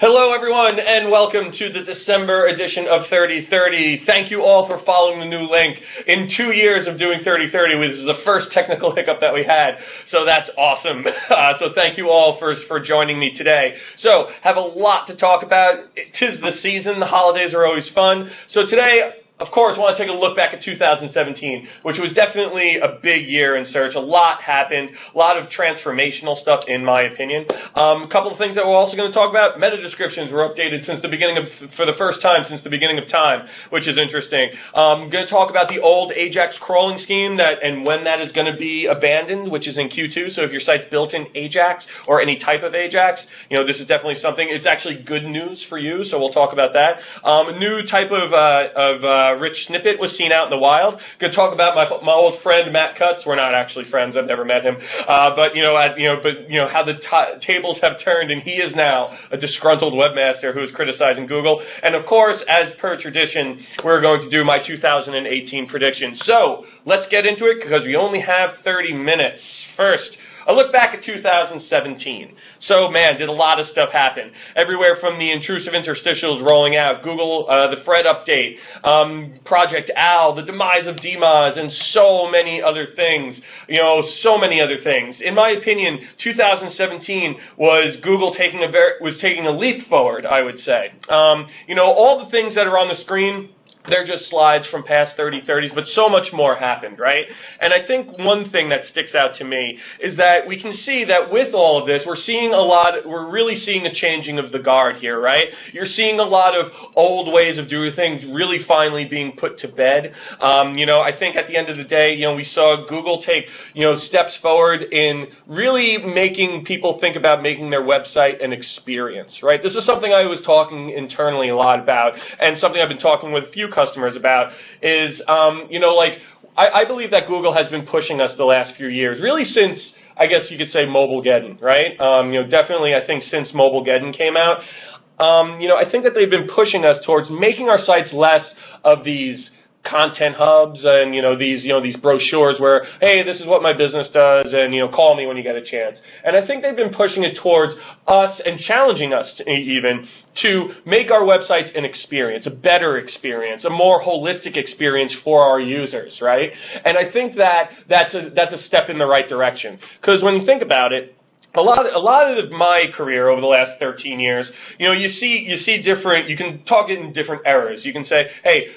Hello everyone and welcome to the December edition of 3030. Thank you all for following the new link. In 2 years of doing 3030, this is the first technical hiccup that we had, so that's awesome. So thank you all for joining me today. So, have a lot to talk about. 'Tis the season, the holidays are always fun. So today, of course, I want to take a look back at 2017, which was definitely a big year in search. A lot happened, a lot of transformational stuff, in my opinion. A couple of things that we're also going to talk about. Meta descriptions were updated for the first time since the beginning of time, which is interesting. I'm going to talk about the old AJAX crawling scheme and when that is going to be abandoned, which is in Q2. So if your site's built in AJAX or any type of AJAX, this is definitely something. It's actually good news for you, so we'll talk about that. A new type of rich snippet was seen out in the wild. Going to talk about my old friend Matt Cutts. We're not actually friends. I've never met him, but how the tables have turned, and he is now a disgruntled webmaster who is criticizing Google. And of course, as per tradition, we're going to do my 2018 predictions. So let's get into it because we only have 30 minutes. First, a look back at 2017. So, man, did a lot of stuff happen. Everywhere from the intrusive interstitials rolling out, Google, the Fred update, Project OWL, the demise of DMOZ, and so many other things. So many other things. In my opinion, 2017 was Google taking a leap forward, I would say. All the things that are on the screen, they're just slides from past 3030s, but so much more happened, right? And I think one thing that sticks out to me is that we can see that with all of this, we're really seeing a changing of the guard here, right? You're seeing a lot of old ways of doing things really finally being put to bed. I think at the end of the day, we saw Google take, steps forward in really making people think about making their website an experience, right? This is something I was talking internally a lot about, and something I've been talking with a few customers about is, I believe that Google has been pushing us the last few years, really since, I guess you could say, Mobilegeddon, right? Definitely, I think since Mobilegeddon came out, I think that they've been pushing us towards making our sites less of these content hubs and these brochures where, hey, this is what my business does, and call me when you get a chance. And I think they've been pushing it towards us and challenging us to make our websites an experience, a better experience, a more holistic experience for our users, right? And I think that's a step in the right direction, because when you think about it, a lot of my career over the last 13 years, you see different. You can talk in different eras. You can say, hey,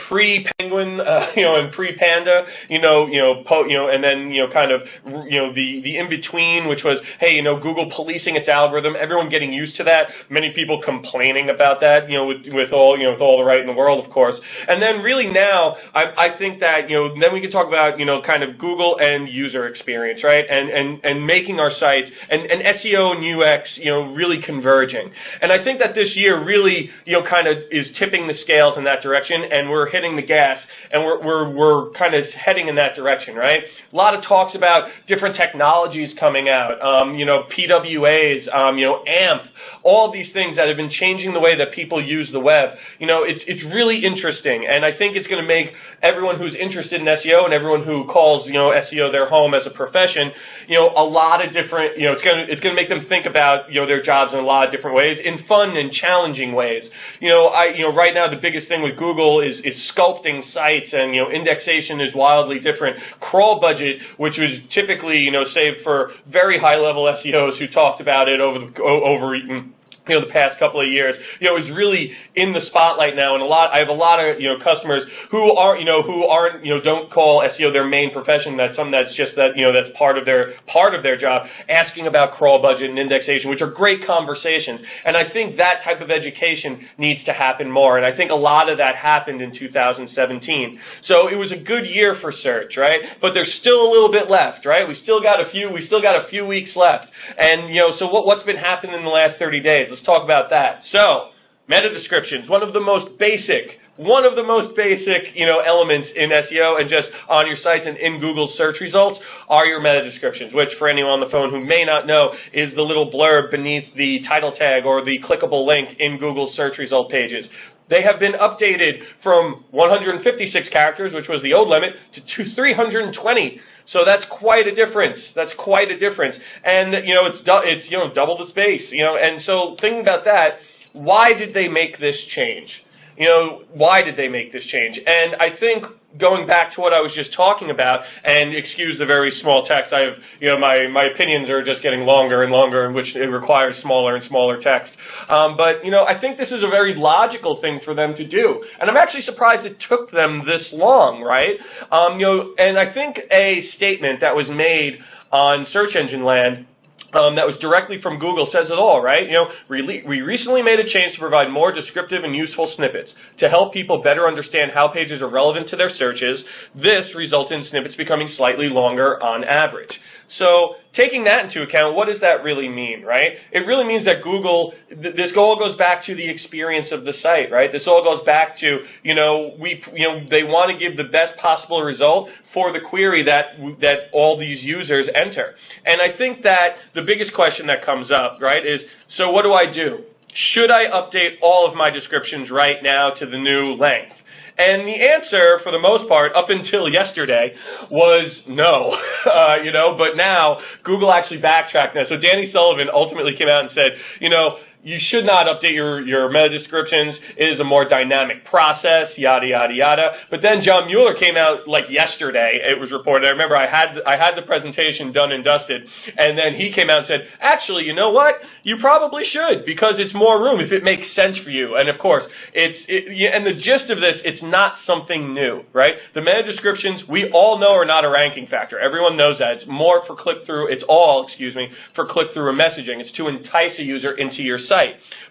pre-Penguin, and pre-Panda, and then kind of the in between, which was, hey, Google policing its algorithm, everyone getting used to that, many people complaining about that, with all the right in the world, of course, and then really now, I think that then we can talk about kind of Google and user experience, right, and making our sites. And SEO and UX, really converging. And I think that this year really, kind of is tipping the scales in that direction, and we're hitting the gas, and we're kind of heading in that direction, right? A lot of talks about different technologies coming out, PWAs, AMP, all these things that have been changing the way that people use the web. It's really interesting, and I think it's going to make everyone who's interested in SEO and everyone who calls, SEO their home as a profession, a lot of different, it's going to make them think about, their jobs in a lot of different ways, in fun and challenging ways. Right now the biggest thing with Google is sculpting sites, and, indexation is wildly different. Crawl budget, which was typically, saved for very high-level SEOs who talked about it over the past couple of years, is really in the spotlight now, and I have a lot of, customers who don't call SEO their main profession. That's something that's just that's part of their job, asking about crawl budget and indexation, which are great conversations. And I think that type of education needs to happen more, and I think a lot of that happened in 2017. So it was a good year for search, right? But there's still a little bit left, right? We still got a few weeks left, and so what's been happening in the last 30 days? Let's talk about that. So, meta descriptions, one of the most basic, elements in SEO and just on your sites and in Google search results are your meta descriptions, which for anyone on the phone who may not know is the little blurb beneath the title tag or the clickable link in Google search result pages. They have been updated from 156 characters, which was the old limit, to 320. So that's quite a difference. That's quite a difference. And, it's double the space, and so thinking about that, why did they make this change? Why did they make this change? And I think going back to what I was just talking about, and excuse the very small text, I have, my opinions are just getting longer and longer, in which it requires smaller and smaller text. But I think this is a very logical thing for them to do. And I'm actually surprised it took them this long, right? And I think a statement that was made on search engine land that was directly from Google says it all, right? We recently made a change to provide more descriptive and useful snippets to help people better understand how pages are relevant to their searches. This resulted in snippets becoming slightly longer on average. So taking that into account, what does that really mean, right? It really means that Google, this all goes back to the experience of the site, right? This all goes back to, they want to give the best possible result for the query that all these users enter. And I think that the biggest question that comes up, right, is, so what do I do? Should I update all of my descriptions right now to the new length? And the answer, for the most part, up until yesterday, was no, but now Google actually backtracked that. So Danny Sullivan ultimately came out and said, you should not update your meta descriptions. It is a more dynamic process, yada, yada, yada. But then John Mueller came out like yesterday, it was reported. I remember I had the presentation done and dusted, and then he came out and said, actually, you know what? You probably should, because it's more room if it makes sense for you. And of course, and the gist of this, it's not something new, right? The meta descriptions, we all know, are not a ranking factor. Everyone knows that. It's more for click-through. It's all, for click-through and messaging. It's to entice a user into your site.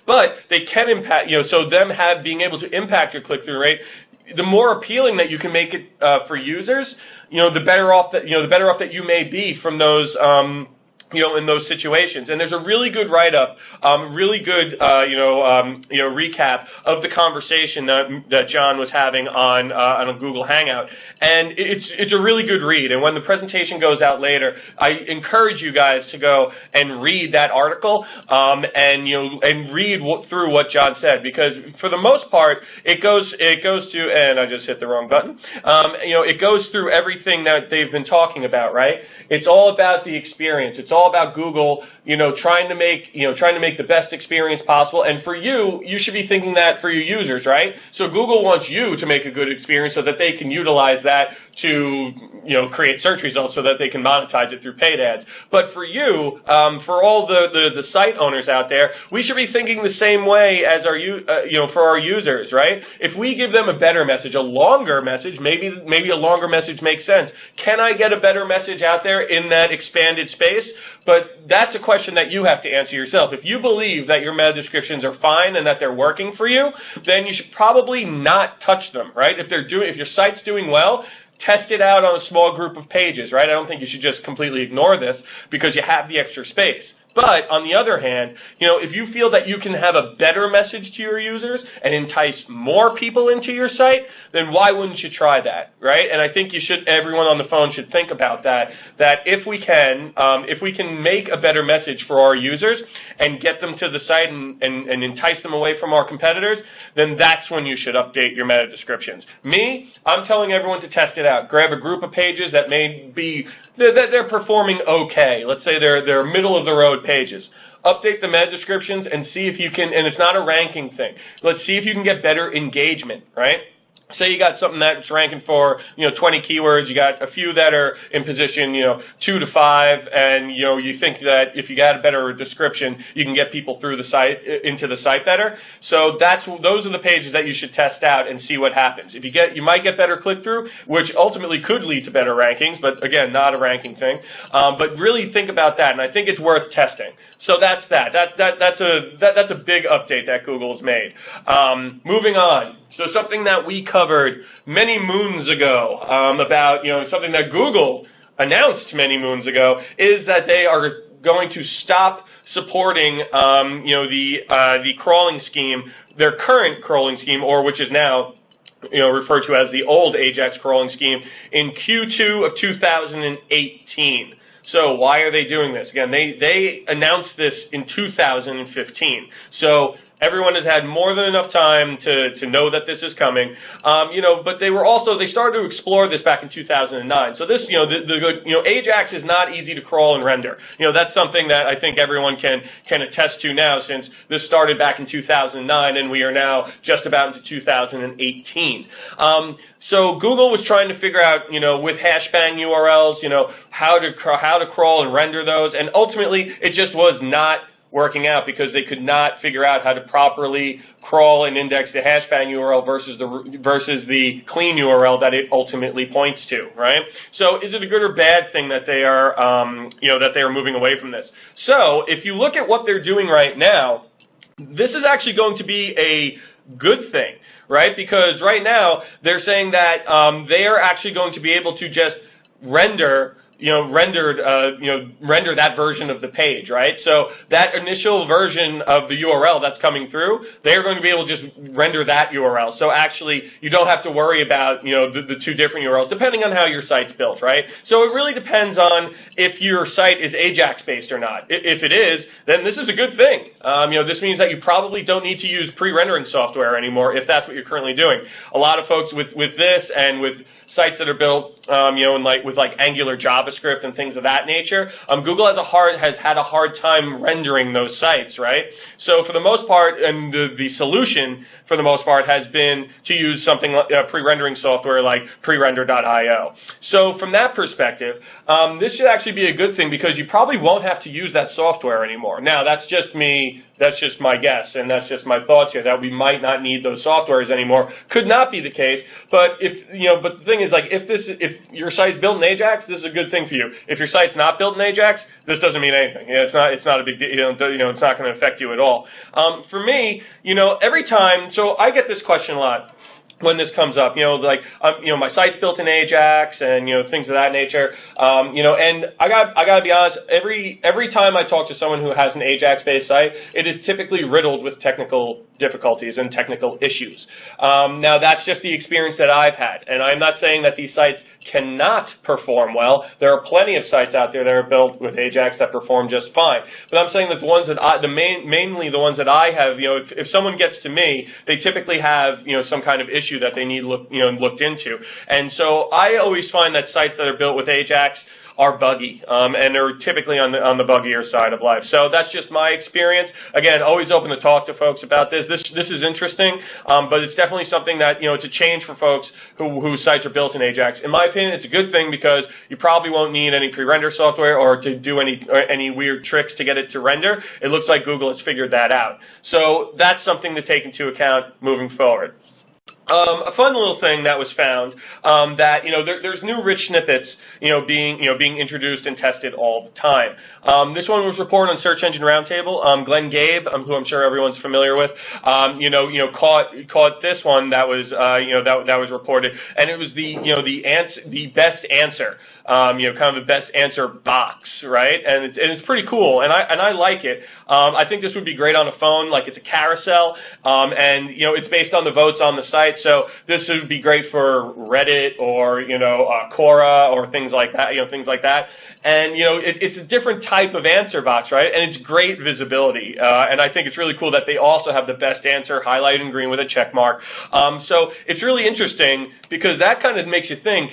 But they can impact, so them being able to impact your click-through rate, the more appealing that you can make it for users, the better off that you may be from those in those situations. And there's a really good write-up, really good, recap of the conversation that John was having on a Google Hangout. And it's a really good read. And when the presentation goes out later, I encourage you guys to go and read that article, and read through what John said, because for the most part, it goes to, and I just hit the wrong button, it goes through everything that they've been talking about, right? It's all about the experience. It's all about Google, trying to make the best experience possible. And for you should be thinking that for your users, right? So Google wants you to make a good experience so that they can utilize that to, create search results so that they can monetize it through paid ads. But for you, for all the site owners out there, we should be thinking the same way as for our users, right? If we give them a better message, a longer message, maybe a longer message makes sense. Can I get a better message out there in that expanded space? But that's a question that you have to answer yourself. If you believe that your meta descriptions are fine and that they're working for you, then you should probably not touch them, right? If your site's doing well, test it out on a small group of pages, right? I don't think you should just completely ignore this because you have the extra space. But on the other hand, if you feel that you can have a better message to your users and entice more people into your site, then why wouldn't you try that, right? And I think everyone on the phone should think about that if we can make a better message for our users and get them to the site and entice them away from our competitors, then that's when you should update your meta descriptions. I'm telling everyone to test it out. Grab a group of pages that may be they're performing okay. Let's say they're middle of the road pages. Update the meta descriptions and see if you can, and it's not a ranking thing. Let's see if you can get better engagement, right? Say you got something that's ranking for 20 keywords, you got a few that are in position 2 to 5, and you think that if you got a better description, you can get people through the site into the site better. So those are the pages that you should test out and see what happens. You might get better click through, which ultimately could lead to better rankings, but again, not a ranking thing. But really think about that, and I think it's worth testing. So that's that. That's a big update that Google's made. Moving on. So something that we covered many moons ago about something that Google announced many moons ago is that they are going to stop supporting the crawling scheme, their current crawling scheme, or which is now referred to as the old AJAX crawling scheme, in Q2 of 2018. So why are they doing this? Again, they announced this in 2015. So Everyone has had more than enough time to know that this is coming, but they started to explore this back in 2009. So this, AJAX is not easy to crawl and render. That's something that I think everyone can attest to now, since this started back in 2009 and we are now just about into 2018. So Google was trying to figure out, with hashbang URLs, how to crawl and render those, and ultimately it just was not working out because they could not figure out how to properly crawl and index the hashbang URL versus the clean URL that it ultimately points to, right? So is it a good or bad thing that they are that they are moving away from this? So if you look at what they're doing right now, this is actually going to be a good thing, right? Because right now they're saying that they are actually going to be able to just render that version of the page, right? So that initial version of the URL that's coming through, they're going to be able to just render that URL. So actually, you don't have to worry about, the two different URLs, depending on how your site's built, right? So it really depends on if your site is AJAX-based or not. If it is, then this is a good thing. This means that you probably don't need to use pre-rendering software anymore if that's what you're currently doing. A lot of folks with this and with sites that are built, with Angular JavaScript and things of that nature, Google has had a hard time rendering those sites, right? So for the most part, and the solution for the most part has been to use something like pre-rendering software like prerender.io. So from that perspective, this should actually be a good thing because you probably won't have to use that software anymore. Now, that's just me. That's just my guess, and that's just my thoughts here, that we might not need those softwares anymore. Could not be the case, but but the thing is, if your site's built in AJAX, this is a good thing for you. If your site's not built in AJAX, this doesn't mean anything. It's not a big deal. It's not going to affect you at all. For me, every time, so I get this question a lot when this comes up, my site's built in AJAX and, things of that nature, and I gotta be honest, every time I talk to someone who has an AJAX-based site, it is typically riddled with technical difficulties and technical issues. Now, that's just the experience that I've had, and I'm not saying that these sites cannot perform well. There are plenty of sites out there that are built with AJAX that perform just fine. But I'm saying that the ones that mainly the ones that I have, if someone gets to me, they typically have, some kind of issue that they need looked into. And so I always find that sites that are built with AJAX are buggy, and they're typically on the buggier side of life. So that's just my experience. Again, always open to talk to folks about this. This is interesting, but it's definitely something that, it's a change for folks whose sites are built in AJAX. In my opinion, it's a good thing because you probably won't need any pre-render software or to do any weird tricks to get it to render. It looks like Google has figured that out. So that's something to take into account moving forward. A fun little thing that was found, that there's new rich snippets being introduced and tested all the time. This one was reported on Search Engine Roundtable. Glenn Gabe, who I'm sure everyone's familiar with, caught this one that was that was reported, and it was the best answer. Kind of the best answer box, right? And it's pretty cool, and I like it. I think this would be great on a phone, like it's a carousel, and it's based on the votes on the site. So this would be great for Reddit or Quora or things like that, And it's a different type of answer box, right? And it's great visibility, and I think it's really cool that they also have the best answer highlighted in green with a check mark. So it's really interesting because that kind of makes you think,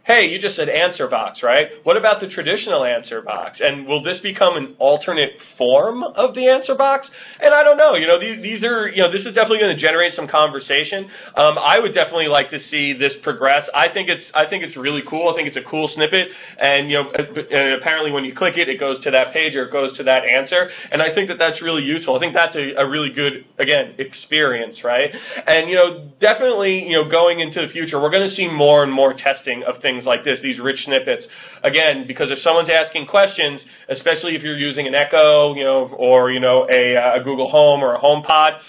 hey, you just said answer box, right? What about the traditional answer box? And will this become an alternate form of the answer box? And I don't know. These are, this is definitely going to generate some conversation. I would definitely like to see this progress. I think it's really cool. I think it's a cool snippet. And and apparently when you click it, it goes to that page or it goes to that answer. And I think that that's really useful. I think that's a really good, again, experience, right? And definitely, going into the future, we're going to see more and more testing of things like this, these rich snippets. Again, because if someone's asking questions, especially if you're using an Echo, or a Google Home or a HomePod,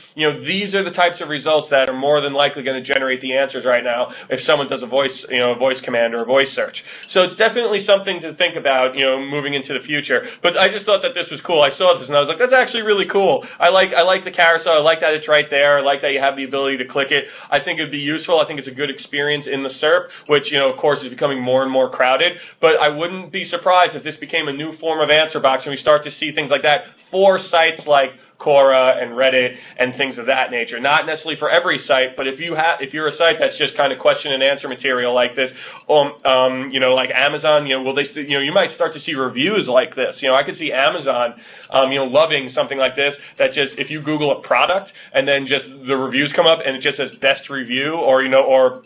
these are the types of results that are more than likely going to generate the answers right now if someone does a voice command or a voice search. So it's definitely something to think about, moving into the future. But I just thought that this was cool. I saw this and I was like, that's actually really cool. I like the carousel. I like that it's right there. I like that you have the ability to click it. I think it'd be useful. I think it's a good experience in the SERP, which of course is becoming more and more crowded. But I wouldn't be surprised if this became a new form of answer box and we start to see things like that for sites like Quora and Reddit and things of that nature. Not necessarily for every site, but if you're a site that's just kind of question and answer material like this, like Amazon, will they, you might start to see reviews like this. I could see Amazon, loving something like this, that just, if you Google a product and then just the reviews come up and it just says best review or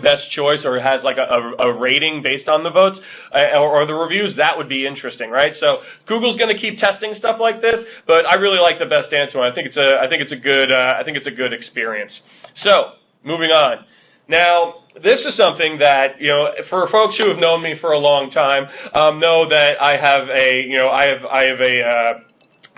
best choice, or has like a rating based on the votes or the reviews, that would be interesting, right? So Google's going to keep testing stuff like this, but I really like the best answer one. I think it's a good experience. So moving on. Now, this is something that, for folks who have known me for a long time, know that I have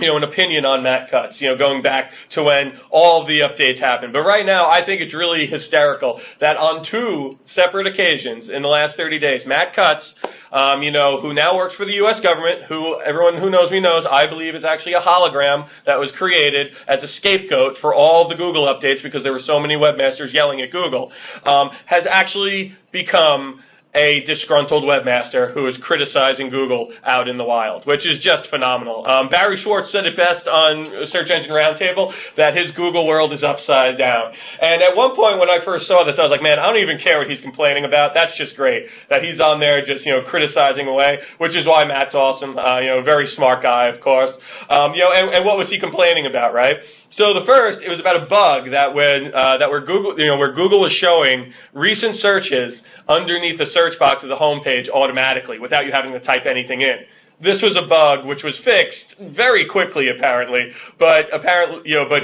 an opinion on Matt Cutts, going back to when all the updates happened. But right now, I think it's really hysterical that on 2 separate occasions in the last 30 days, Matt Cutts, who now works for the U.S. government, who everyone who knows me knows, I believe is actually a hologram that was created as a scapegoat for all the Google updates because there were so many webmasters yelling at Google, has actually become a disgruntled webmaster who is criticizing Google out in the wild, which is just phenomenal. Barry Schwartz said it best on Search Engine Roundtable that his Google world is upside down. And at one point when I first saw this, I was like, man, I don't even care what he's complaining about. That's just great that he's on there just, criticizing away, which is why Matt's awesome. Very smart guy, of course. And what was he complaining about, right? So the first, it was about a bug that where Google was showing recent searches underneath the search box of the home page automatically without you having to type anything in. This was a bug which was fixed very quickly, apparently, but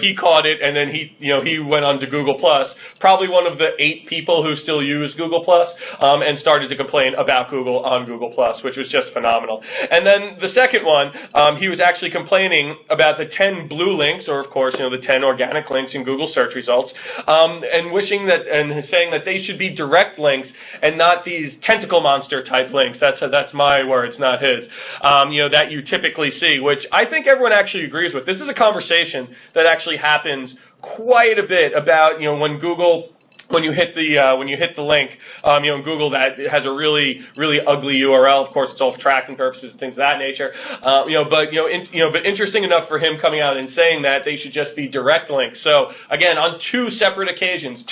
he caught it, and then he went on to Google Plus, probably one of the 8 people who still use Google Plus, and started to complain about Google on Google Plus, which was just phenomenal. And then the second one, he was actually complaining about the 10 blue links, or of course, the 10 organic links in Google search results, and saying that they should be direct links and not these tentacle monster type links. That's my words, not his. That you typically see, which I think everyone actually agrees with. This is a conversation that actually happens quite a bit about, when you hit the link, in Google, that it has a really, really ugly URL. Of course, it's all for tracking purposes and things of that nature. But interesting enough for him coming out and saying that they should just be direct links. So again, on 2 separate occasions,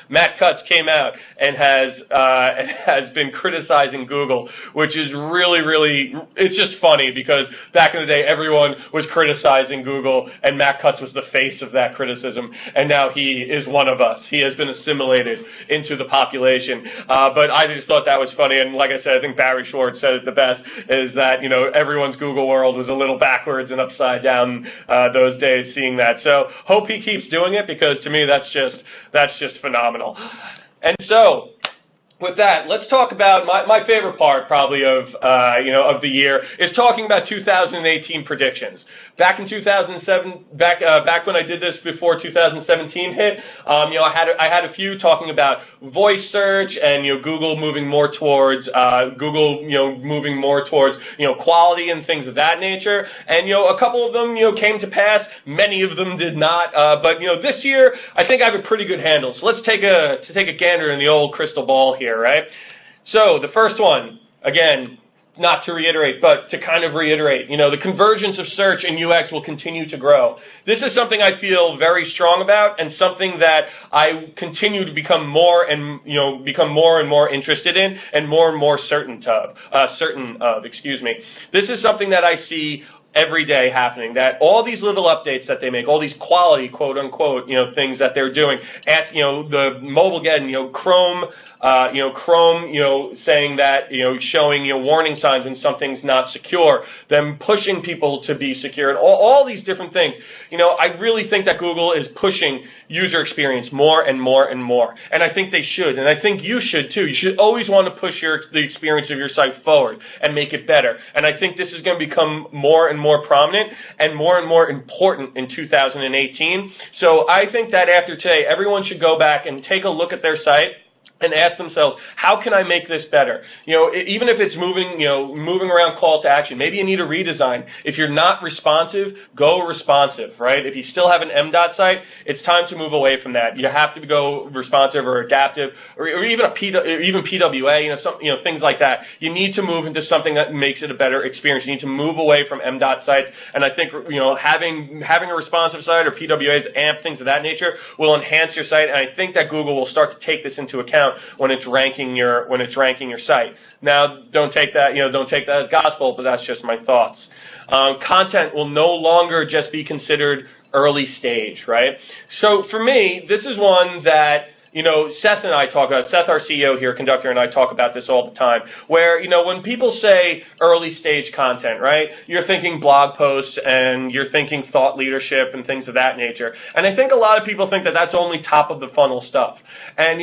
Matt Cutts came out and has been criticizing Google, which is really, really, it's just funny because back in the day, everyone was criticizing Google, and Matt Cutts was the face of that criticism, and now he is one of us. He has been assimilated into the population. But I just thought that was funny, and like I said, I think Barry Schwartz said it the best, is that, everyone's Google world was a little backwards and upside down those days seeing that. So hope he keeps doing it, because to me that's just phenomenal. And so, with that, let's talk about my favorite part, probably of the year, is talking about 2018 predictions. Back in 2007, back when I did this before 2017 hit, I had a few talking about voice search and Google moving more towards quality and things of that nature. And a couple of them came to pass. Many of them did not. But this year I think I have a pretty good handle. So let's take a gander in the old crystal ball here, right? So the first one, again, not to reiterate, but to kind of reiterate, the convergence of search and UX will continue to grow. This is something I feel very strong about, and something that I continue to become more and more interested in, and more certain of. This is something that I see every day happening, that all these little updates that they make, all these quality, quote unquote, things that they're doing, at, the mobile getting, Chrome, saying that, showing, warning signs when something's not secure, them pushing people to be secure, and all these different things. I really think that Google is pushing user experience more and more and more. And I think they should, and I think you should too. You should always want to push the experience of your site forward and make it better. And I think this is going to become more and more prominent and more important in 2018. So I think that after today, everyone should go back and take a look at their site, and ask themselves, how can I make this better? Even if it's moving around call to action, maybe you need a redesign. If you're not responsive, go responsive, right? If you still have an MDOT site, it's time to move away from that. You have to go responsive or adaptive, or even even PWA, things like that. You need to move into something that makes it a better experience. You need to move away from MDOT sites, and I think having a responsive site or PWAs, AMP, things of that nature will enhance your site, and I think that Google will start to take this into account when it's ranking your site. Now, don't take that as gospel, but that's just my thoughts. Content will no longer just be considered early stage, right? So for me, this is one that Seth and I talk about. Seth, our CEO here, Conductor, and I talk about this all the time, where, when people say early stage content, right, you're thinking blog posts and you're thinking thought leadership and things of that nature. And I think a lot of people think that that's only top of the funnel stuff. And,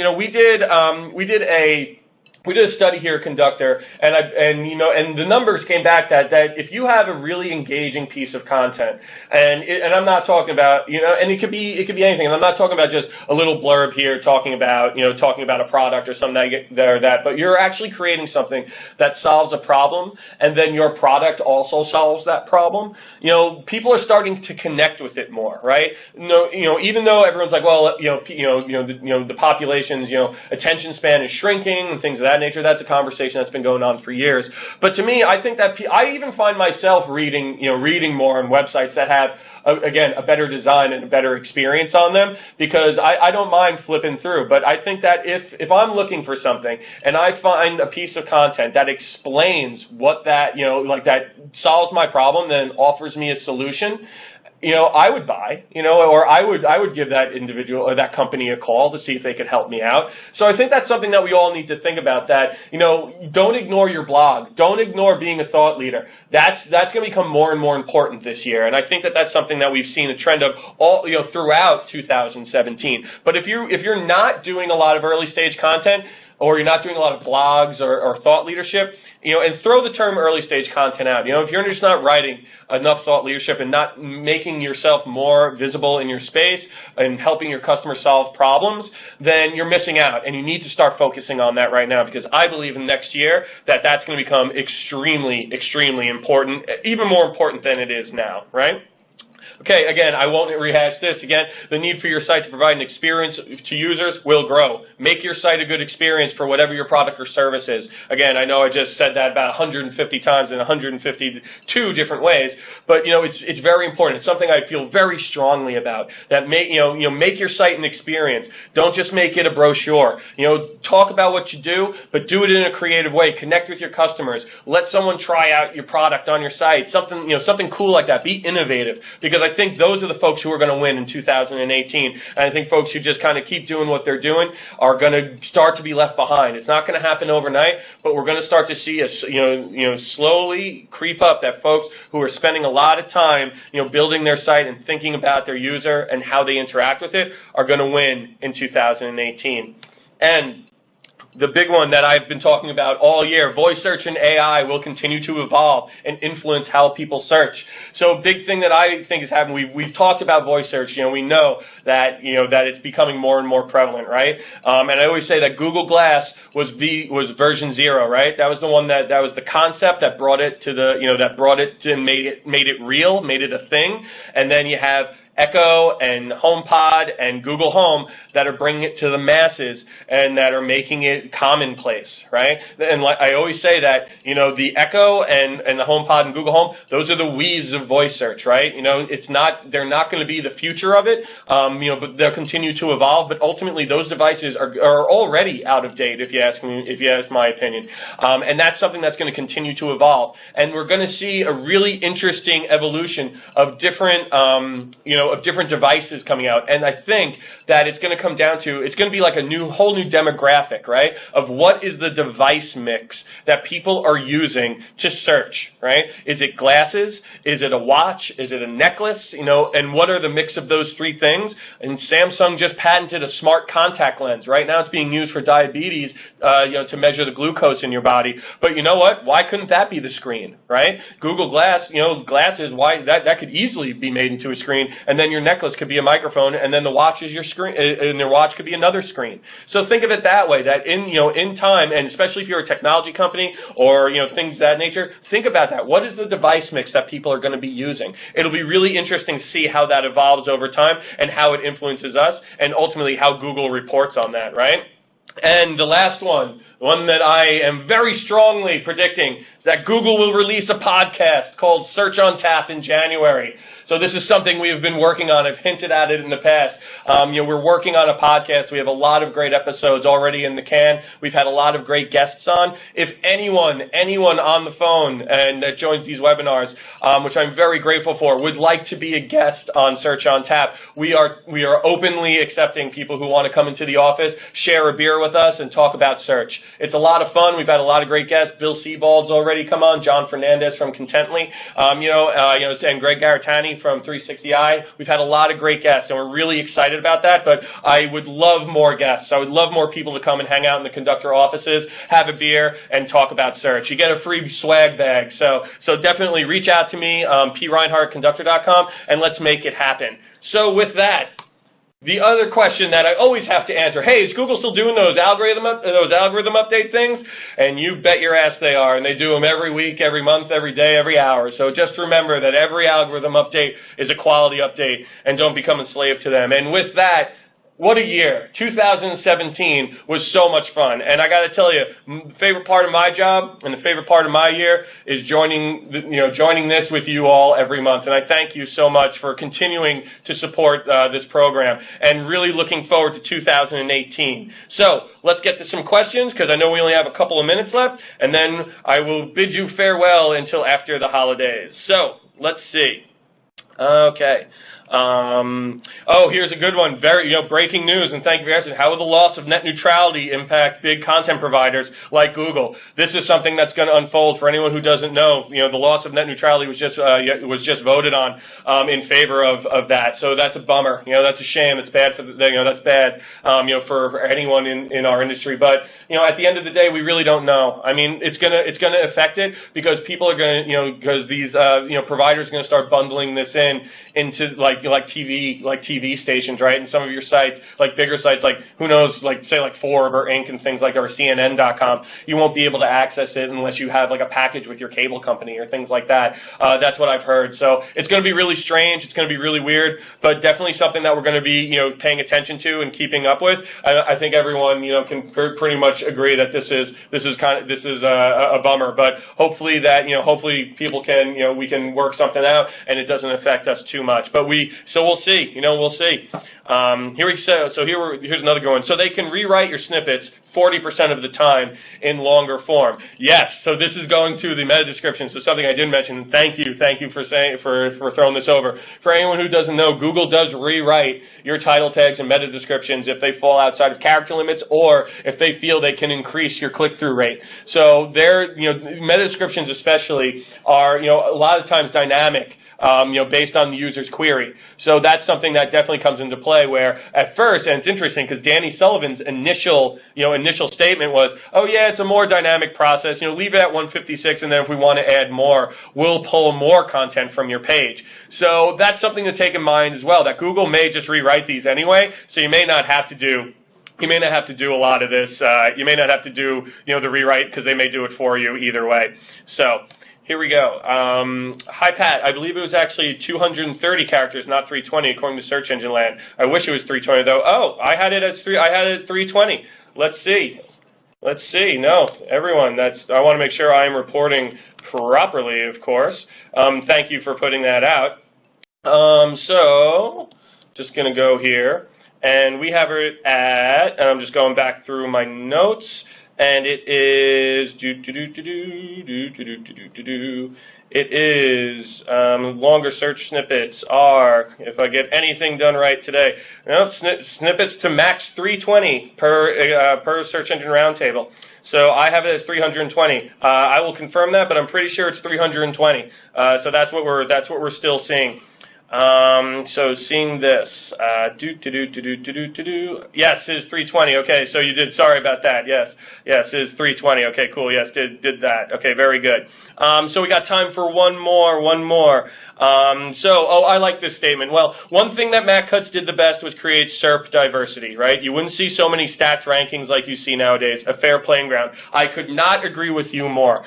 we did a study here, Conductor, and the numbers came back that if you have a really engaging piece of content, and I'm not talking about, and it could be anything, and I'm not talking about just a little blurb here talking about a product or something that, but you're actually creating something that solves a problem, and then your product also solves that problem. People are starting to connect with it more, right? Even though everyone's like, well, the population's attention span is shrinking and things of that nature. That's a conversation that's been going on for years. But to me, I think that I even find myself reading more on websites that have, again, a better design and a better experience on them, because I don't mind flipping through. But I think that if I'm looking for something and I find a piece of content that explains what that, that solves my problem, then offers me a solution, I would buy, or I would give that individual or that company a call to see if they could help me out. So I think that's something that we all need to think about, that, don't ignore your blog. Don't ignore being a thought leader. That's going to become more and more important this year. And I think that that's something that we've seen a trend of all, throughout 2017. But if you're not doing a lot of early stage content, or you're not doing a lot of blogs or thought leadership, and throw the term early stage content out. If you're just not writing enough thought leadership and not making yourself more visible in your space and helping your customers solve problems, then you're missing out, and you need to start focusing on that right now, because I believe in next year that's going to become extremely, extremely important, even more important than it is now, right? Okay, again, I won't rehash this. Again, the need for your site to provide an experience to users will grow. Make your site a good experience for whatever your product or service is. Again, I know I just said that about 150 times in 152 different ways, but it's very important. It's something I feel very strongly about. That make your site an experience. Don't just make it a brochure. Talk about what you do, but do it in a creative way. Connect with your customers. Let someone try out your product on your site. Something cool like that. Be innovative, because I think those are the folks who are going to win in 2018. And I think folks who just kind of keep doing what they're doing are going to start to be left behind. It's not going to happen overnight, but we're going to start to see slowly creep up that folks who are spending a lot of time building their site and thinking about their user and how they interact with it are going to win in 2018. And the big one that I've been talking about all year, voice search and AI will continue to evolve and influence how people search. So a big thing that I think is happening, we've talked about voice search. We know that that it's becoming more and more prevalent, right? And I always say that Google Glass was version 0, right? That was the one that was the concept that brought it to and made it real, made it a thing. And then you have Echo and HomePod and Google Home that are bringing it to the masses and that are making it commonplace, right? And like I always say that, the Echo and the HomePod and Google Home, those are the we's of voice search, right? They're not going to be the future of it, but they'll continue to evolve. But ultimately, those devices are already out of date, if you ask my opinion. And that's something that's going to continue to evolve. And we're going to see a really interesting evolution of different, of different devices coming out. And I think that it's going to come down to, it's going to be like a whole new demographic, right, of what is the device mix that people are using to search, right? Is it glasses? Is it a watch? Is it a necklace? And what are the mix of those three things? And Samsung just patented a smart contact lens. Right now it's being used for diabetes, to measure the glucose in your body. But you know what? Why couldn't that be the screen, right? Google Glass, glasses, why that could easily be made into a screen, and and then your necklace could be a microphone, and then the watch is your screen, and your watch could be another screen. So think of it that way, that in time, and especially if you're a technology company or, things of that nature, think about that. What is the device mix that people are going to be using? It'll be really interesting to see how that evolves over time and how it influences us, and ultimately how Google reports on that, right? And the last one, the one that I am very strongly predicting, is that Google will release a podcast called Search on Tap in January. So this is something we have been working on. I've hinted at it in the past. We're working on a podcast. We have a lot of great episodes already in the can. We've had a lot of great guests on. If anyone on the phone and that joins these webinars, which I'm very grateful for, would like to be a guest on Search on Tap, we are openly accepting people who want to come into the office, share a beer with us, and talk about search. It's a lot of fun. We've had a lot of great guests. Bill Sebald's already come on. John Fernandez from Contently, and Greg Garatani from 360i. We've had a lot of great guests, and we're really excited about that, but I would love more guests. I would love more people to come and hang out in the conductor offices, have a beer, and talk about search. You get a free swag bag, so definitely reach out to me, preinhardtconductor.com, and let's make it happen. So with that, the other question that I always have to answer, hey, is Google still doing those algorithm update things? And you bet your ass they are, and they do them every week, every month, every day, every hour. So just remember that every algorithm update is a quality update, and don't become a slave to them. And with that, what a year. 2017 was so much fun. And I got to tell you, the favorite part of my job and the favorite part of my year is joining this with you all every month. And I thank you so much for continuing to support this program, and really looking forward to 2018. So let's get to some questions, because I know we only have a couple of minutes left, and then I will bid you farewell until after the holidays. So let's see. Okay. Here's a good one. Very, breaking news, and thank you for asking. How will the loss of net neutrality impact big content providers like Google? This is something that's going to unfold. For anyone who doesn't know, the loss of net neutrality was just voted on in favor of that. So that's a bummer. That's a shame. It's bad for that's bad. For anyone in our industry. But at the end of the day, we really don't know. I mean, it's gonna affect it, because people are gonna because these providers are gonna start bundling this into like TV stations, right? And some of your sites, like bigger sites, like who knows, say Forbes or Inc. and things like, or CNN.com, you won't be able to access it unless you have like a package with your cable company or things like that. That's what I've heard. So it's going to be really strange. It's going to be really weird, but definitely something that we're going to be paying attention to and keeping up with. I think everyone can pretty much agree that this is a bummer, but hopefully that hopefully people can we can work something out and it doesn't affect us too much. But we'll see. We'll see. Here's another good one. So they can rewrite your snippets 40% of the time in longer form. Yes. So this is going to the meta description. So something I didn't mention. Thank you for throwing this over. For anyone who doesn't know, Google does rewrite your title tags and meta descriptions if they fall outside of character limits, or if they feel they can increase your click-through rate. So their meta descriptions especially are a lot of times dynamic. Based on the user's query. So that's something that definitely comes into play, where at first, and it's interesting because Danny Sullivan's initial statement was, oh yeah, it's a more dynamic process, leave it at 156, and then if we want to add more, we'll pull more content from your page. So that's something to take in mind as well, that Google may just rewrite these anyway, so you may not have to do a lot of this. You may not have to do, the rewrite, because they may do it for you either way. So here we go. Hi, Pat. I believe it was actually 230 characters, not 320, according to Search Engine Land. I wish it was 320, though. Oh, I had it at 320. Let's see. No, everyone. I want to make sure I am reporting properly, of course. Thank you for putting that out. So, just going to go here, and we have it at, and I'm just going back through my notes. And it is longer search snippets are, if I get anything done right today, snippets to max 320 per Search Engine Roundtable. So I have it as 320. I will confirm that, but I'm pretty sure it's 320. So that's what we're still seeing. So seeing this, yes, it is 320. Okay, so you did. Sorry about that. Yes, it is 320. Okay, cool. Yes, did that. Okay, very good. So we got time for one more. I like this statement. Well, one thing that Matt Cutts did the best was create SERP diversity, right? You wouldn't see so many stats rankings like you see nowadays, a fair playing ground. I could not agree with you more.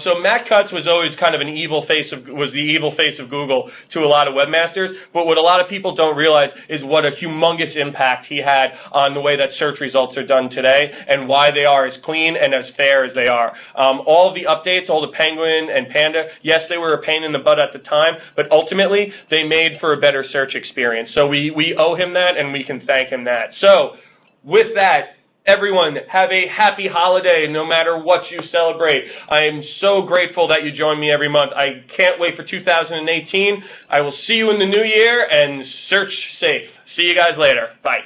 So Matt Cutts was always kind of the evil face of Google to a lot of webmasters, but what a lot of people don't realize is what a humongous impact he had on the way that search results are done today and why they are as clean and as fair as they are. All the updates, all the Penguin and Panda, yes, they were a pain in the butt at the time, but ultimately they made for a better search experience. So we owe him that, and we can thank him that. So with that, everyone, have a happy holiday no matter what you celebrate. I am so grateful that you join me every month. I can't wait for 2018. I will see you in the new year, and search safe. See you guys later. Bye.